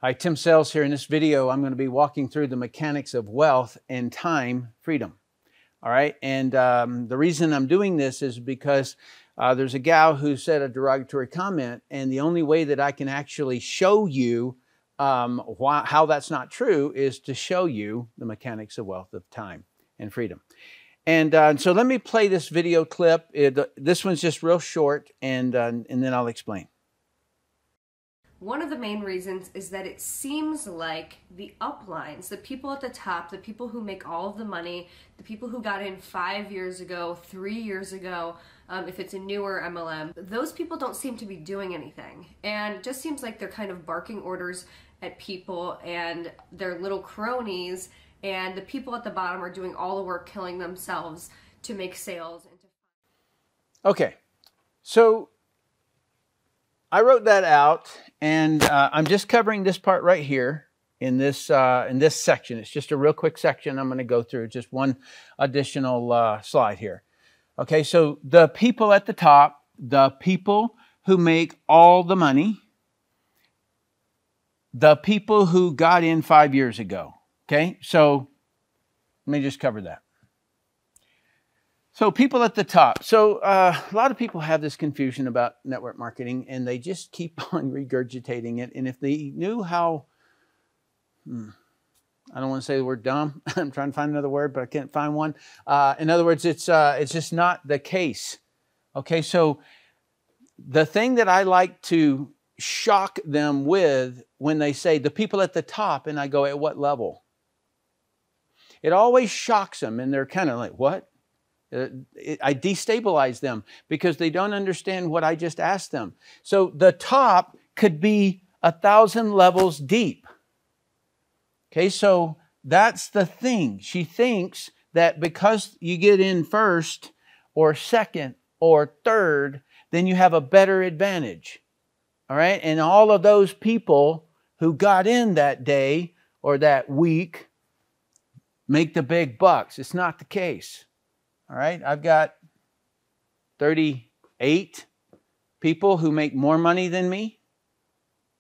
Hi, Tim Sells here. In this video, I'm going to be walking through the mechanics of wealth and time freedom. All right, and the reason I'm doing this is because there's a gal who said a derogatory comment, and the only way that I can actually show you how that's not true is to show you the mechanics of wealth, of time and freedom. And so let me play this video clip. This one's just real short, and then I'll explain. One of the main reasons is that it seems like the uplines, the people at the top, the people who make all of the money, the people who got in 5 years ago, 3 years ago, if it's a newer MLM, those people don't seem to be doing anything. And it just seems like they're kind of barking orders at people and their little cronies, and the people at the bottom are doing all the work, killing themselves to make sales. Okay, so I wrote that out, and I'm just covering this part right here in this section. It's just a real quick section I'm going to go through, just one additional slide here. Okay, so the people at the top, the people who make all the money, the people who got in 5 years ago. Okay, so let me just cover that. So people at the top. So a lot of people have this confusion about network marketing, and they just keep on regurgitating it. And if they knew how, I don't want to say the word dumb. I'm trying to find another word, but I can't find one. In other words, it's just not the case. Okay, so the thing that I like to shock them with when they say the people at the top, and I go, at what level? It always shocks them, and they're kind of like, what? I destabilize them because they don't understand what I just asked them. So the top could be 1,000 levels deep. Okay, so that's the thing. She thinks that because you get in first or second or third, then you have a better advantage. All right, and all of those people who got in that day or that week make the big bucks. It's not the case. All right, I've got 38 people who make more money than me.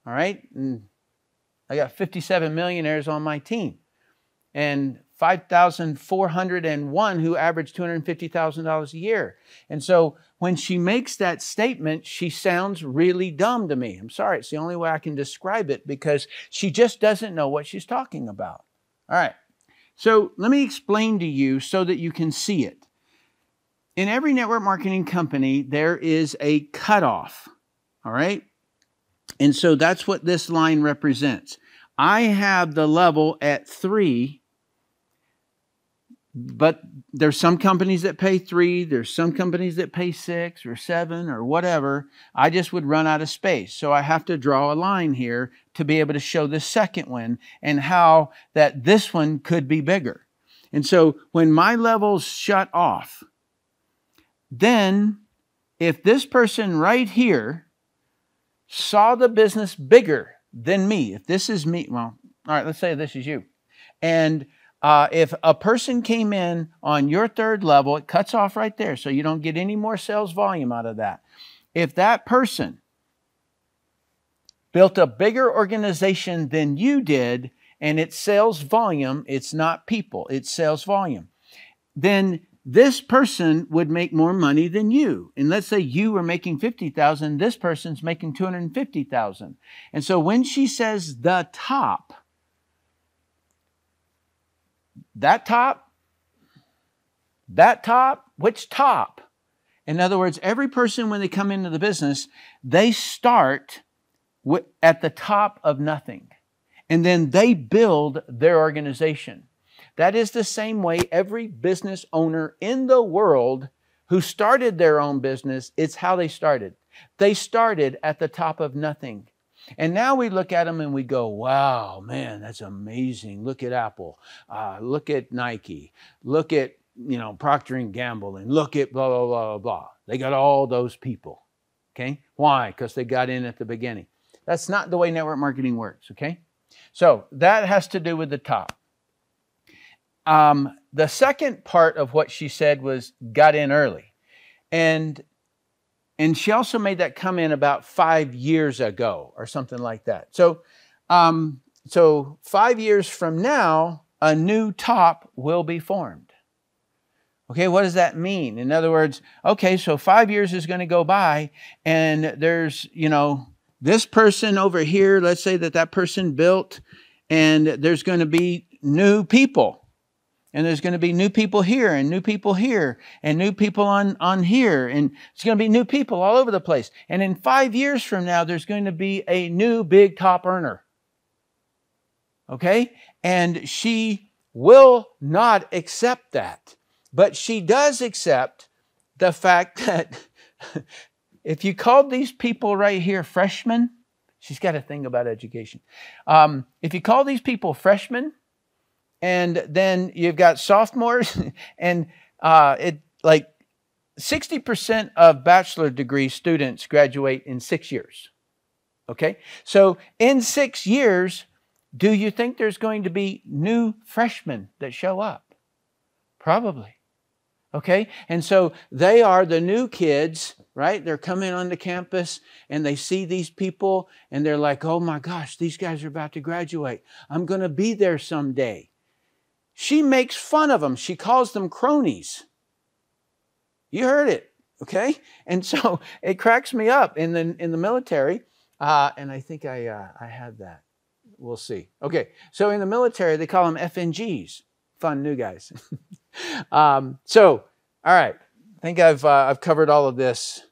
All right, and I got 57 millionaires on my team and 5,401 who average $250,000 a year. And so when she makes that statement, she sounds really dumb to me. I'm sorry, it's the only way I can describe it because she just doesn't know what she's talking about. All right, so let me explain to you so that you can see it. In every network marketing company, there is a cutoff, all right? And so that's what this line represents. I have the level at 3, but there's some companies that pay 3, there's some companies that pay 6 or 7 or whatever. I just would run out of space. So I have to draw a line here to be able to show the second one and how that this one could be bigger. And so when my levels shut off, then if this person right here saw the business bigger than me, if this is me, well, all right, let's say this is you. And if a person came in on your third level, it cuts off right there, so you don't get any more sales volume out of that. If that person built a bigger organization than you did, and it's sales volume, it's not people, it's sales volume, then this person would make more money than you. And let's say you were making $50,000, this person's making $250,000. And so when she says the top, that top, which top? In other words, every person when they come into the business, they start at the top of nothing. And then they build their organization. That is the same way every business owner in the world who started their own business, it's how they started. They started at the top of nothing. And now we look at them and we go, wow, man, that's amazing. Look at Apple. Look at Nike. Look at, Procter & Gamble, and look at blah, blah, blah, blah. They got all those people. Okay? Why? Because they got in at the beginning. That's not the way network marketing works. Okay? So that has to do with the top. The second part of what she said was got in early. And she also made that comment about 5 years ago or something like that. So So 5 years from now, a new top will be formed. Okay, what does that mean? In other words, okay, so 5 years is going to go by, and there's, this person over here, let's say that person built, and there's going to be new people. And there's going to be new people here, and new people here, and new people on here. And it's going to be new people all over the place. And in 5 years from now, there's going to be a new big top earner. Okay? And she will not accept that. But she does accept the fact that if you called these people right here freshmen, she's got a thing about education. If you call these people freshmen, and then you've got sophomores, and 60% of bachelor degree students graduate in 6 years. Okay? So in 6 years, do you think there's going to be new freshmen that show up? Probably. Okay? And so they are the new kids, right? They're coming onto campus and they see these people and they're like, oh my gosh, these guys are about to graduate. I'm going to be there someday. She makes fun of them. She calls them cronies. You heard it, okay? And so it cracks me up in the military, and I think I had that. We'll see. Okay, so in the military they call them FNGs, fun new guys. All right, I think I've covered all of this.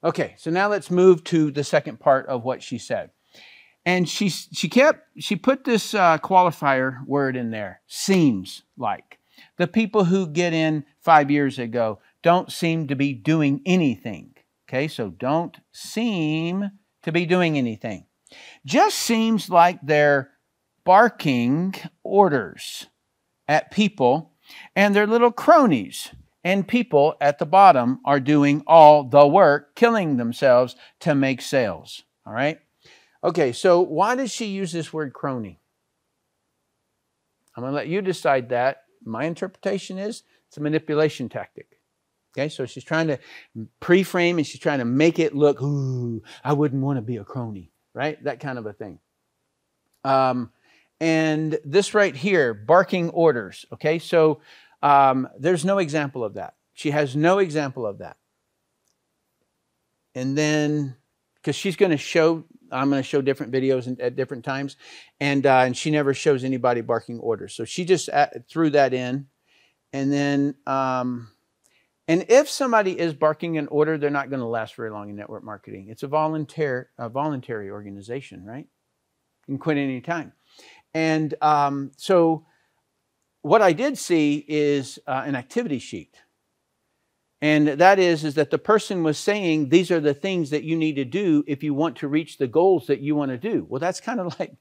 Okay, so now let's move to the second part of what she said. And she put this qualifier word in there, seems like. The people who get in 5 years ago don't seem to be doing anything. Okay, so don't seem to be doing anything. Just seems like they're barking orders at people, and they're little cronies. And people at the bottom are doing all the work, killing themselves to make sales. All right? Okay, so why does she use this word crony? I'm going to let you decide that. My interpretation is it's a manipulation tactic. Okay, so she's trying to pre-frame and she's trying to make it look, ooh, I wouldn't want to be a crony, right? That kind of a thing. And this right here, barking orders. Okay, so there's no example of that. She has no example of that. And then, because she's going to show, I'm going to show different videos at different times, and she never shows anybody barking orders. So she just threw that in. And then, and if somebody is barking an order, they're not going to last very long in network marketing. It's a voluntary organization, right? You can quit any time. And so what I did see is an activity sheet. And that is that the person was saying, these are the things that you need to do if you want to reach the goals that you want to do. Well, that's kind of like,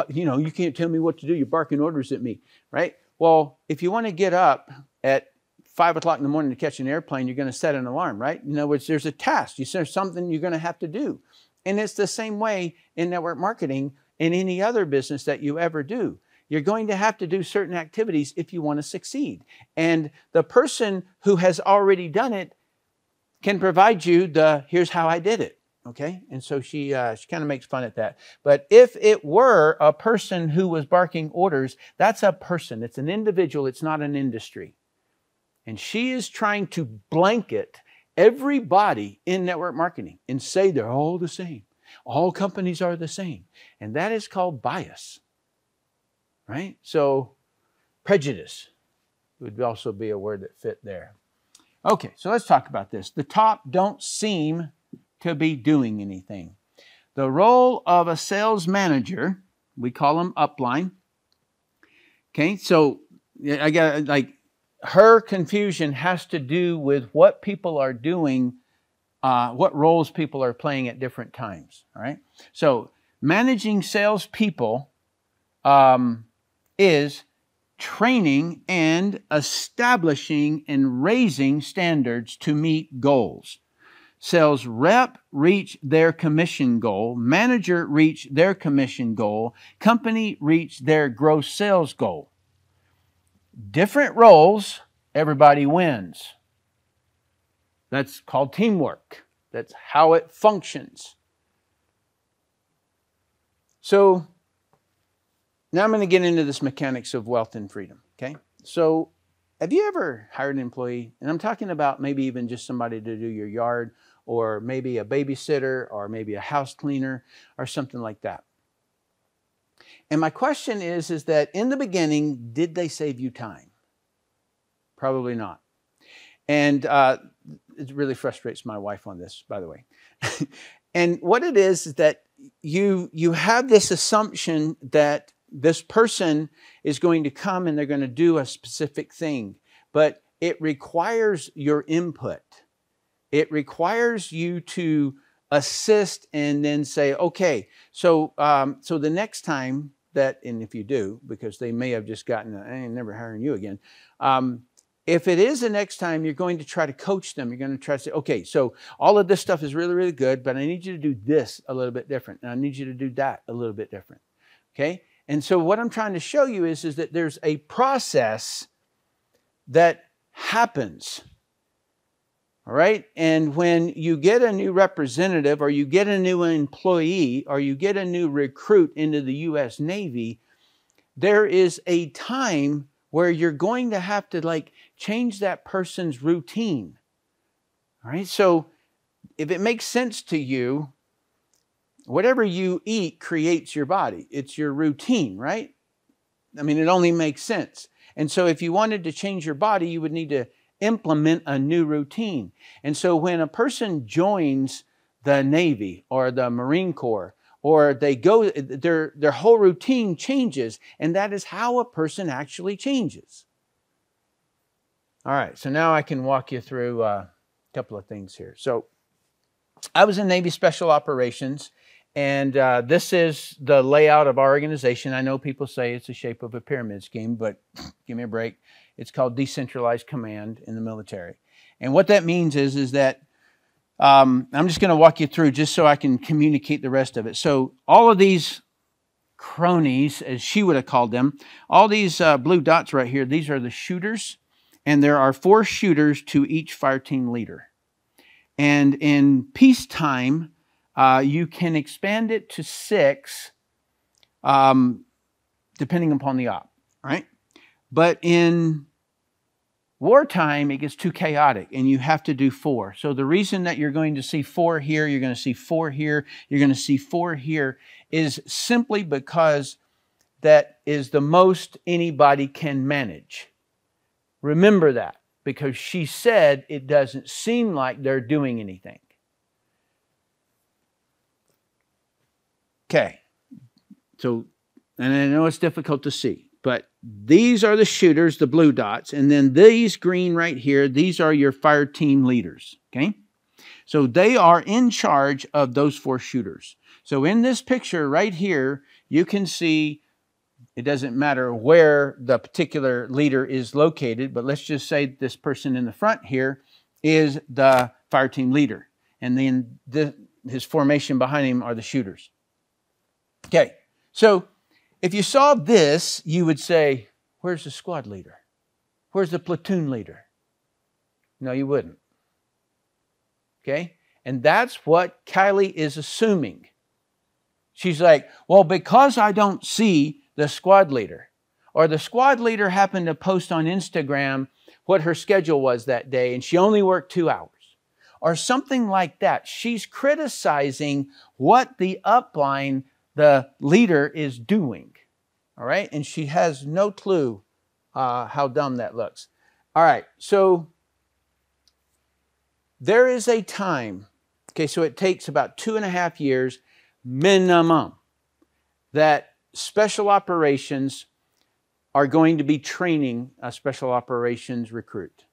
you can't tell me what to do. You're barking orders at me, right? Well, if you want to get up at 5 o'clock in the morning to catch an airplane, you're going to set an alarm, right? In other words, there's a task. There's something you're going to have to do. And it's the same way in network marketing in any other business that you ever do. You're going to have to do certain activities if you want to succeed. And the person who has already done it can provide you the, here's how I did it. Okay? And so she kind of makes fun at that. But if it were a person who was barking orders, that's a person. It's an individual. It's not an industry. And she is trying to blanket everybody in network marketing and say they're all the same. All companies are the same. And that is called bias. Right? So prejudice would also be a word that fit there. Okay, so let's talk about this. The top don't seem to be doing anything. The role of a sales manager, we call them upline. Okay, so I got her confusion has to do with what people are doing, what roles people are playing at different times. All right, so managing salespeople is training and establishing and raising standards to meet goals. Sales rep reach their commission goal, manager reach their commission goal, company reach their gross sales goal. Different roles, everybody wins. That's called teamwork. That's how it functions. So now I'm going to get into this mechanics of wealth and freedom. Okay. So have you ever hired an employee? And I'm talking about maybe even just somebody to do your yard, or maybe a babysitter, or maybe a house cleaner, or something like that. And my question is that in the beginning, did they save you time? Probably not. And it really frustrates my wife on this, by the way. And what it is that you have this assumption that this person is going to come and they're going to do a specific thing, but it requires your input. It requires you to assist and then say, okay, so the next time that, and if you do, because they may have just gotten, I ain't never hiring you again. If it is the next time, you're going to try to coach them. You're going to try to say, okay, so all of this stuff is really, really good, but I need you to do this a little bit different. And I need you to do that a little bit different. Okay? And so what I'm trying to show you is that there's a process that happens. All right? And when you get a new representative, or you get a new employee, or you get a new recruit into the U.S. Navy, there is a time where you're going to have to change that person's routine. All right? So if it makes sense to you, whatever you eat creates your body. It's your routine, right? I mean, it only makes sense. And so if you wanted to change your body, you would need to implement a new routine. And so when a person joins the Navy or the Marine Corps, or they go, their whole routine changes, and that is how a person actually changes. All right, so now I can walk you through a couple of things here. So I was in Navy Special Operations, and this is the layout of our organization. I know people say it's the shape of a pyramid scheme, but give me a break. It's called decentralized command in the military. And what that means is that I'm just going to walk you through just so I can communicate the rest of it. So all of these cronies, as she would have called them, all these blue dots right here, these are the shooters. And there are 4 shooters to each fire team leader. And in peacetime, you can expand it to 6, depending upon the op, right? But in wartime, it gets too chaotic, and you have to do 4. So the reason that you're going to see 4 here, you're going to see 4 here, you're going to see 4 here, is simply because that is the most anybody can manage. Remember that, because she said it doesn't seem like they're doing anything. Okay. So, and I know it's difficult to see, but these are the shooters, the blue dots, and then these green right here, these are your fire team leaders, okay? So they are in charge of those 4 shooters. So in this picture right here, you can see, it doesn't matter where the particular leader is located, but let's just say this person in the front here is the fire team leader. And then his formation behind him are the shooters. Okay, so if you saw this, you would say, where's the squad leader? Where's the platoon leader? No, you wouldn't. Okay? And that's what Kylie is assuming. She's like, well, because I don't see the squad leader, or the squad leader happened to post on Instagram what her schedule was that day, and she only worked 2 hours, or something like that. She's criticizing what the upline, the leader, is doing. All right? And she has no clue how dumb that looks. All right, so there is a time, okay, so it takes about 2.5 years minimum that special operations are going to be training a special operations recruit.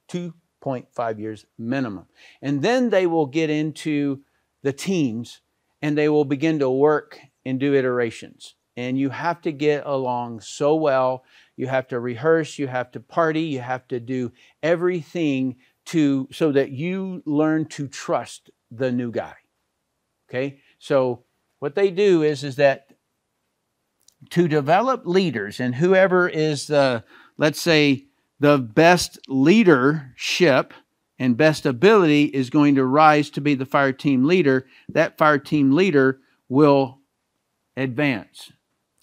2.5 years minimum. And then they will get into the teams and they will begin to work and do iterations. And you have to get along so well. You have to rehearse, you have to party, you have to do everything so that you learn to trust the new guy. Okay? So what they do is that to develop leaders, and whoever is the, let's say, the best leadership and best ability is going to rise to be the fire team leader, that fire team leader will advance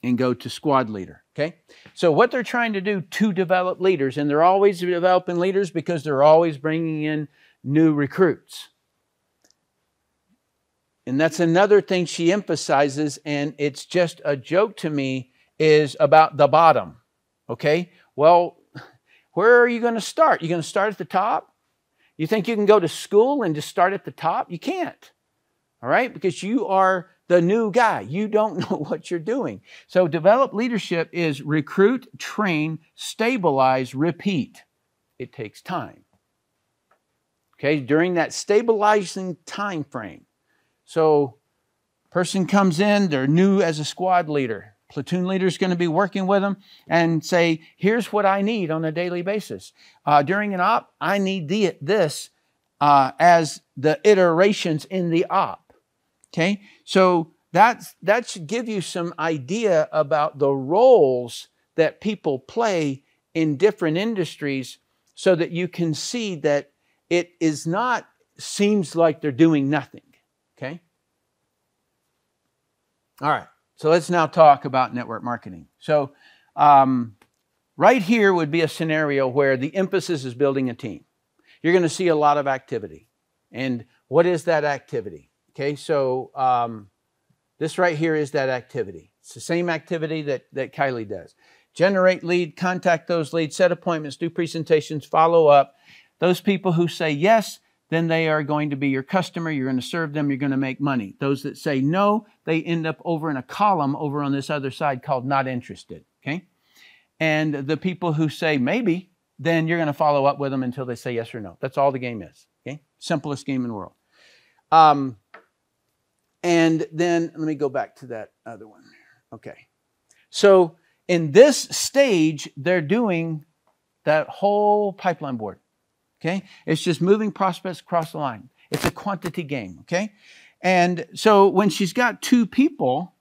and go to squad leader. Okay? So what they're trying to do to develop leaders, and they're always developing leaders because they're always bringing in new recruits. And that's another thing she emphasizes, and it's just a joke to me, is about the bottom. Okay? Well, where are you going to start? You're going to start at the top? You think you can go to school and just start at the top? You can't. All right? Because you are the new guy. You don't know what you're doing. So develop leadership is recruit, train, stabilize, repeat. It takes time. Okay? During that stabilizing time frame. So person comes in, they're new as a squad leader. Platoon leader is going to be working with them and say, here's what I need on a daily basis. During an op, I need this as the iterations in the op. Okay, so that should give you some idea about the roles that people play in different industries so that you can see that it is not, seems like they're doing nothing. Okay? All right. So let's now talk about network marketing. So right here would be a scenario where the emphasis is building a team. You're going to see a lot of activity. And what is that activity? Okay, so this right here is that activity. It's the same activity that Kylie does. Generate lead, contact those leads, set appointments, do presentations, follow up. Those people who say yes, then they are going to be your customer. You're going to serve them. You're going to make money. Those that say no, they end up over in a column over on this other side called not interested. Okay? And the people who say maybe, then you're going to follow up with them until they say yes or no. That's all the game is. Okay? Simplest game in the world. And then let me go back to that other one. Okay. So in this stage, they're doing that whole pipeline board. Okay? It's just moving prospects across the line. It's a quantity game. Okay? And so when she's got 2 people,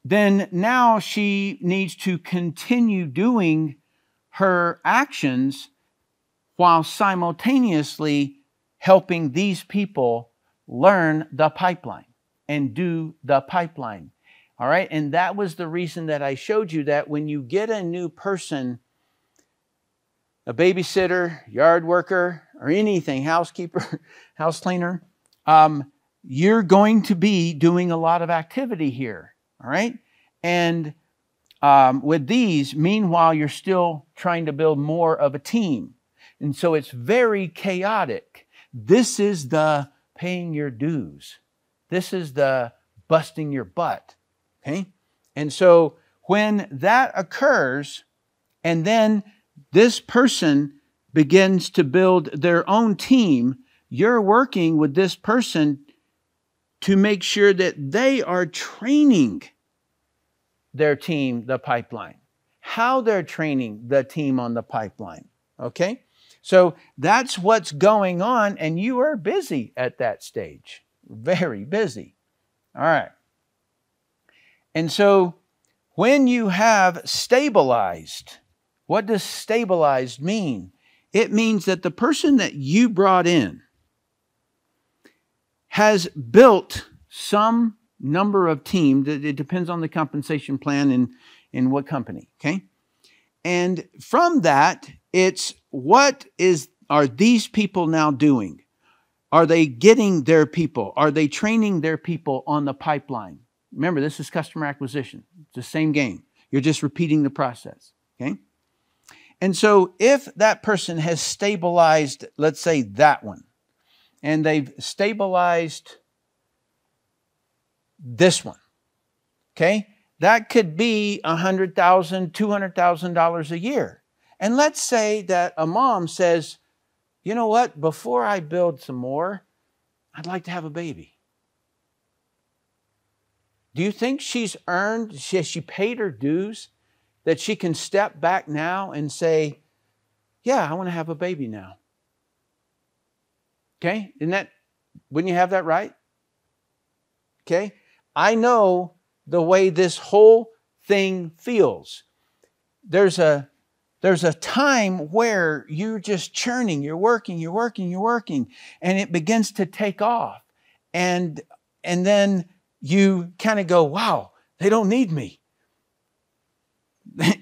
then now she needs to continue doing her actions while simultaneously helping these people learn the pipeline and do the pipeline. All right? And that was the reason that I showed you that when you get a new person, a babysitter, yard worker, or anything, housekeeper, house cleaner, you're going to be doing a lot of activity here. All right? And with these, meanwhile, you're still trying to build more of a team. And so it's very chaotic. This is the paying your dues. This is the busting your butt. Okay? And so when that occurs, and then this person begins to build their own team, you're working with this person to make sure that they are training their team, the pipeline. How they're training the team on the pipeline. Okay? So that's what's going on, and you are busy at that stage. Very busy. All right. And so when you have stabilized, what does stabilized mean? It means that the person that you brought in has built some number of team. It depends on the compensation plan in what company, okay? And from that, it's are these people now doing? Are they getting their people? Are they training their people on the pipeline? Remember, this is customer acquisition. It's the same game. You're just repeating the process, okay? And so if that person has stabilized, let's say that one, and they've stabilized this one, okay? That could be $100,000, $200,000 a year. And let's say that a mom says, you know what, before I build some more, I'd like to have a baby. Do you think she's earned, she paid her dues, that she can step back now and say, yeah, I want to have a baby now? Okay? Wouldn't you have that right? Okay? I know the way this whole thing feels. There's a time where you're just churning, you're working, and it begins to take off. And then you kind of go, wow, they don't need me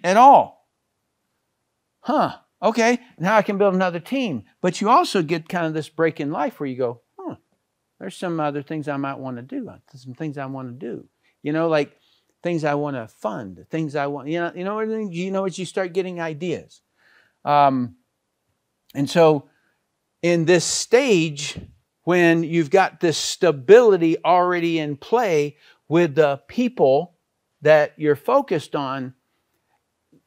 at all. Huh, okay, now I can build another team. But you also get kind of this break in life where you go, there's some other things I might want to do. Some things I want to do. Like things I want to fund, things I want, as you start getting ideas. And so in this stage, when you've got this stability already in play with the people that you're focused on,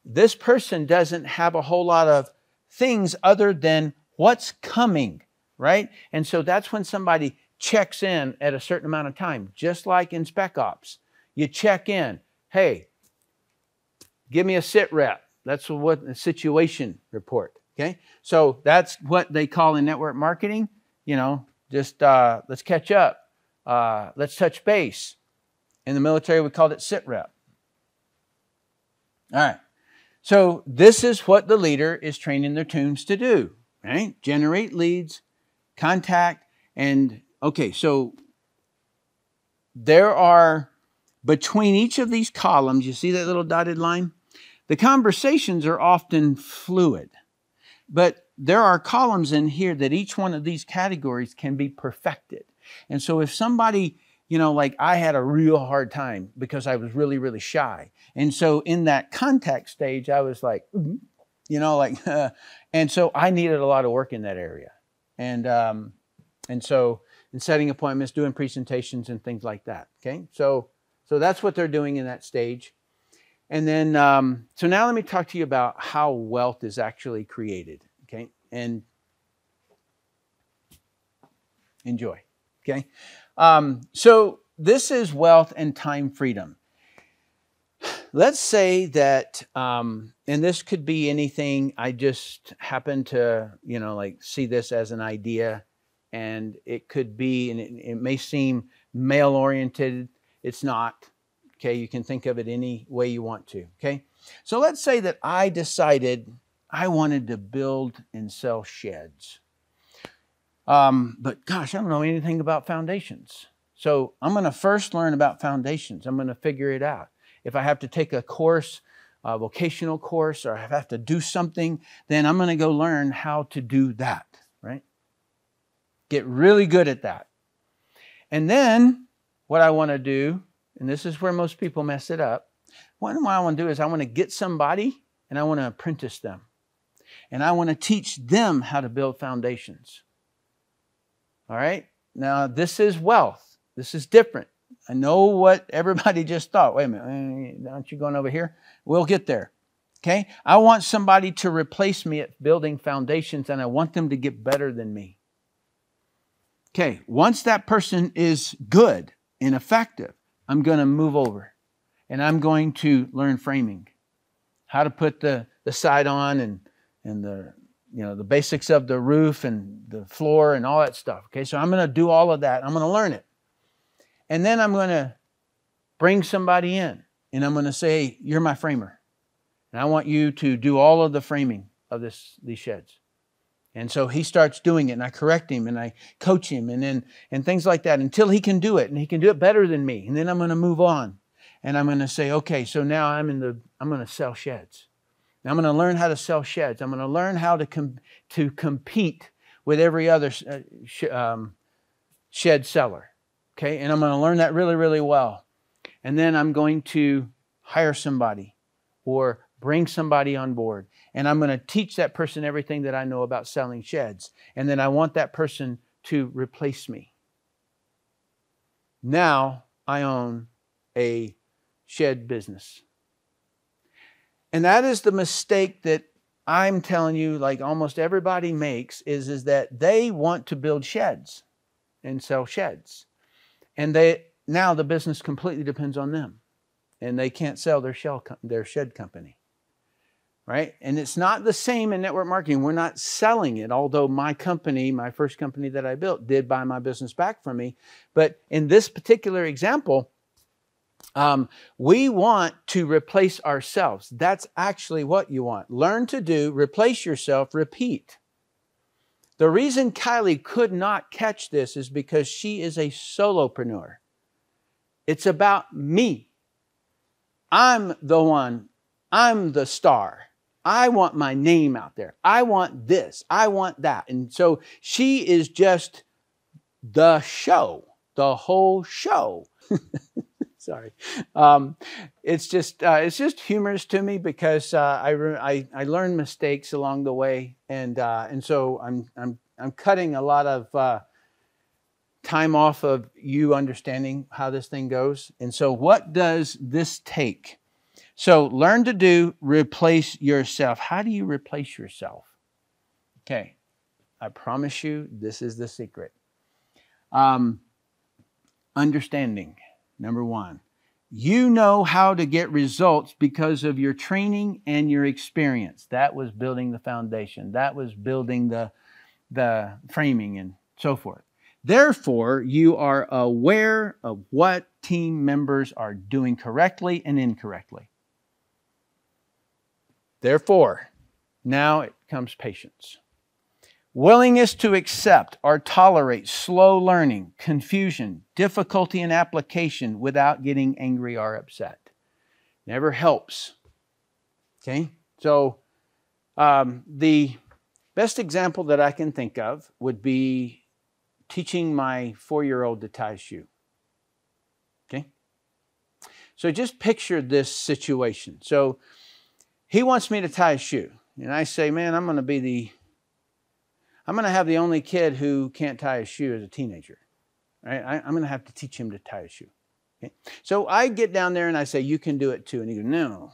this person doesn't have a whole lot of things other than what's coming, right? And so that's when somebody checks in at a certain amount of time, just like in Spec Ops. You check in. Hey, give me a sit rep. That's what a situation report. Okay, so that's what they call in network marketing. Just let's catch up. Let's touch base. In the military, we called it sit rep. All right. So this is what the leader is training their teams to do, right? Generate leads, contact, and okay, so there are, between each of these columns, you see that little dotted line? The conversations are often fluid, but there are columns in here that each one of these categories can be perfected. And so if somebody, like I had a real hard time because I was really, really shy. And so in that contact stage, I was like, and so I needed a lot of work in that area. And so in setting appointments, doing presentations and things like that. Okay. So that's what they're doing in that stage. And then, so now let me talk to you about how wealth is actually created. Okay. And enjoy. Okay. So this is wealth and time freedom. Let's say that, and this could be anything. I just happen to, see this as an idea, and it could be, and it may seem male oriented. It's not. Okay. You can think of it any way you want to. Okay. So let's say that I decided I wanted to build and sell sheds. But gosh, I don't know anything about foundations. So I'm going to first learn about foundations. I'm going to figure it out. If I have to take a course, a vocational course, or I have to do something, then I'm going to go learn how to do that, right? Get really good at that. And then what I want to do, and this is where most people mess it up, what I want to do is I want to get somebody and I want to apprentice them. And I want to teach them how to build foundations. All right? Now, this is wealth. This is different. I know what everybody just thought. Wait a minute, aren't you going over here? We'll get there. Okay? I want somebody to replace me at building foundations, and I want them to get better than me. Okay, once that person is good and effective, I'm going to move over, and I'm going to learn framing, how to put the side on and the the basics of the roof and the floor and all that stuff. Okay, so I'm going to do all of that. I'm going to learn it. And then I'm going to bring somebody in and I'm going to say, you're my framer. And I want you to do all of the framing of these sheds. And so he starts doing it and I correct him and I coach him and things like that until he can do it, and he can do it better than me. And then I'm going to move on and I'm going to say, okay, so now I'm going to sell sheds. Now I'm going to learn how to sell sheds. I'm going to learn how to compete with every other shed seller. Okay, and I'm going to learn that really, really well. And then I'm going to hire somebody or bring somebody on board. And I'm going to teach that person everything that I know about selling sheds. And then I want that person to replace me. Now I own a shed business. And that is the mistake that I'm telling you, like almost everybody makes, is that they want to build sheds and sell sheds. And now the business completely depends on them. And they can't sell their shed company. Right? And it's not the same in network marketing. We're not selling it, although my company, my first company that I built, did buy my business back from me. But in this particular example, we want to replace ourselves. That's actually what you want. Learn to do, replace yourself, repeat. The reason Kylie could not catch this is because she is a solopreneur. It's about me. I'm the one. I'm the star. I want my name out there. I want this. I want that. And so she is just the show, the whole show. Sorry. It's just humorous to me because I learn mistakes along the way, and so I'm cutting a lot of time off of you understanding how this thing goes. And so, what does this take? So, learn to do, replace yourself. How do you replace yourself? Okay, I promise you, this is the secret. Understanding. Number one, you know how to get results because of your training and your experience. That was building the foundation. That was building the framing and so forth. Therefore, you are aware of what team members are doing correctly and incorrectly. Therefore, now it comes patience. Willingness to accept or tolerate slow learning, confusion, difficulty in application without getting angry or upset. Never helps. Okay? So, the best example that I can think of would be teaching my 4-year-old to tie a shoe. Okay? So just picture this situation. So he wants me to tie a shoe. And I say, man, I'm going to have the only kid who can't tie a shoe as a teenager. Right? I'm going to have to teach him to tie a shoe. Okay? So I get down there and I say, you can do it too. And he goes, no.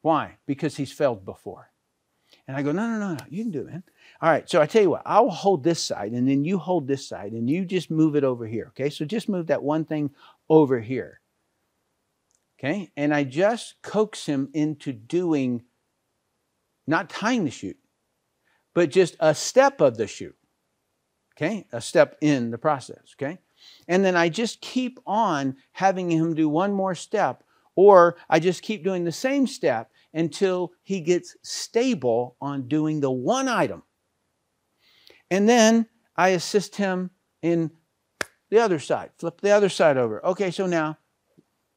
Why? Because he's failed before. And I go, no, you can do it, man. All right, so I tell you what, I'll hold this side, and then you hold this side, and you just move it over here, okay? So just move that one thing over here, okay? And I just coax him into doing, not tying the shoe, but just a step of the shoe, okay? A step in the process, okay? And then I just keep on having him do one more step, or I just keep doing the same step until he gets stable on doing the one item. And then I assist him in the other side. Flip the other side over. Okay, so now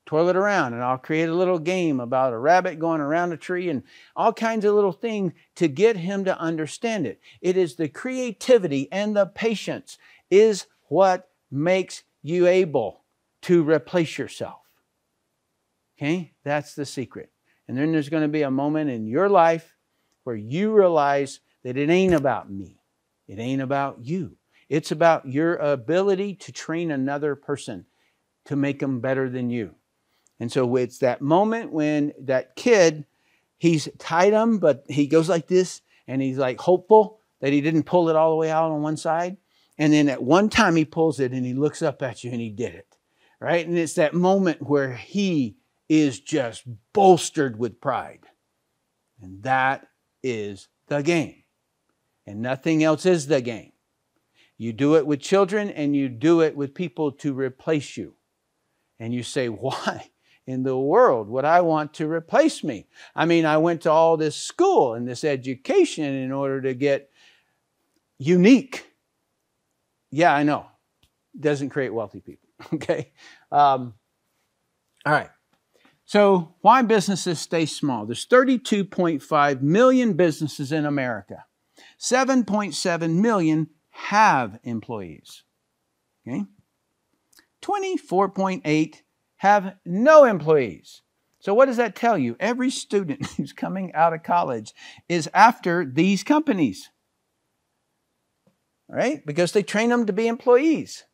twirl it around, and I'll create a little game about a rabbit going around a tree and all kinds of little things to get him to understand it. It is the creativity and the patience is what makes you able to replace yourself. Okay, that's the secret. And then there's going to be a moment in your life where you realize that it ain't about me. It ain't about you. It's about your ability to train another person to make them better than you. And so it's that moment when that kid, he's tied them, but he goes like this, and he's like hopeful that he didn't pull it all the way out on one side. And then at one time he pulls it and he looks up at you and he did it. Right? And it's that moment where he is just bolstered with pride. And that is the game. And nothing else is the game. You do it with children and you do it with people to replace you. And you say, why in the world would I want to replace me? I mean, I went to all this school and this education in order to get unique. Yeah, I know. Doesn't create wealthy people. Okay? All right. So why businesses stay small? There's 32.5 million businesses in America. 7.7 million have employees. Okay? 24.8 have no employees. So what does that tell you? Every student who's coming out of college is after these companies. Right? Because they train them to be employees.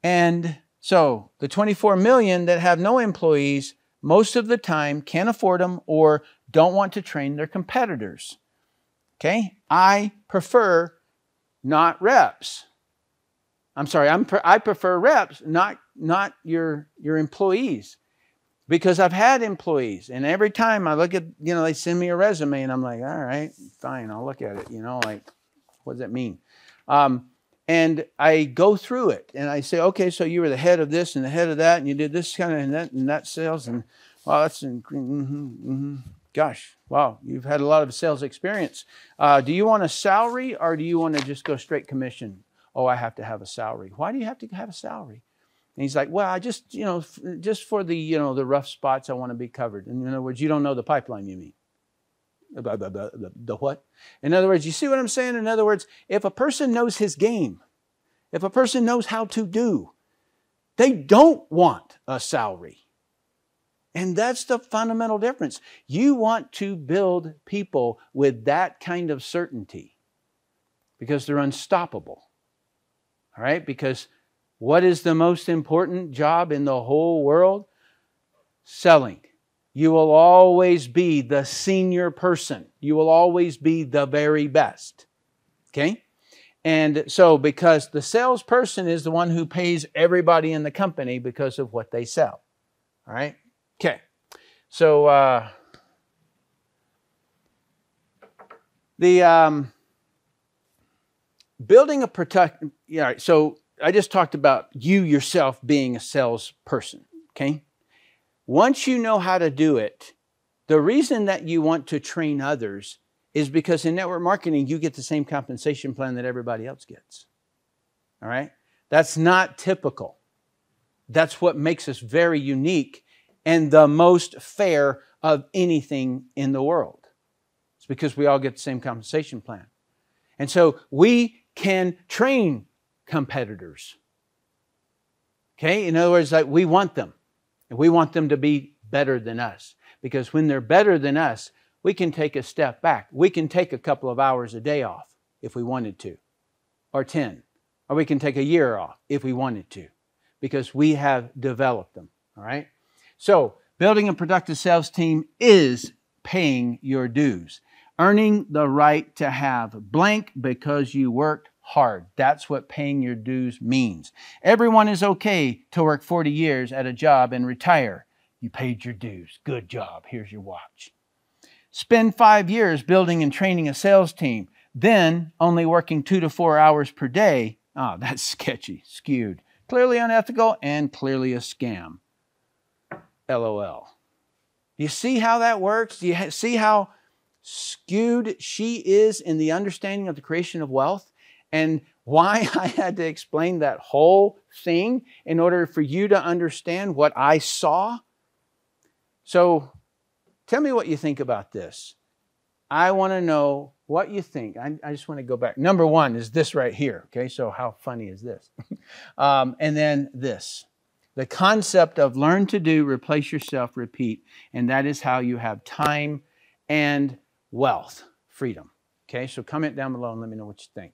And so the 24 million that have no employees, most of the time can't afford them or don't want to train their competitors. Okay? I prefer not reps. I'm sorry, I prefer reps, not your employees. Because I've had employees, and every time I look at, they send me a resume, and I'm like, all right, fine, I'll look at it. Like, what does that mean? And I go through it, and I say, okay, so you were the head of this and the head of that, and you did this kind of and that sales, and wow, that's gosh, wow, you've had a lot of sales experience. Do you want a salary, or do you want to just go straight commission? Oh, I have to have a salary. Why do you have to have a salary? And he's like, well, I just, just for the, the rough spots, I want to be covered. And in other words, you don't know the pipeline, you mean. The what? In other words, you see what I'm saying? In other words, if a person knows his game, if a person knows how to do, they don't want a salary. And that's the fundamental difference. You want to build people with that kind of certainty because they're unstoppable. All right? Because what is the most important job in the whole world? Selling. You will always be the senior person. You will always be the very best. Okay? And so because the salesperson is the one who pays everybody in the company because of what they sell. All right? Okay. So building a protect. Yeah. So I just talked about you yourself being a salesperson. Okay. Once you know how to do it, the reason that you want to train others is because in network marketing, you get the same compensation plan that everybody else gets. All right? That's not typical. That's what makes us very unique and the most fair of anything in the world. It's because we all get the same compensation plan. And so we can train competitors. Okay? In other words, like we want them. And we want them to be better than us. Because when they're better than us, we can take a step back. We can take a couple of hours a day off if we wanted to. Or 10. Or we can take a year off if we wanted to. Because we have developed them. All right? So, building a productive sales team is paying your dues. Earning the right to have blank because you worked hard. That's what paying your dues means. Everyone is okay to work 40 years at a job and retire. You paid your dues. Good job. Here's your watch. Spend 5 years building and training a sales team, then only working 2 to 4 hours per day. Oh, that's sketchy, skewed, clearly unethical, and clearly a scam. LOL. You see how that works? Do you see how skewed she is in the understanding of the creation of wealth? And why I had to explain that whole thing in order for you to understand what I saw? So, tell me what you think about this. I want to know what you think. I just want to go back. Number one is this right here. Okay, so how funny is this? And then this. The concept of learn to do, replace yourself, repeat. And that is how you have time and wealth, freedom. Okay, so comment down below and let me know what you think.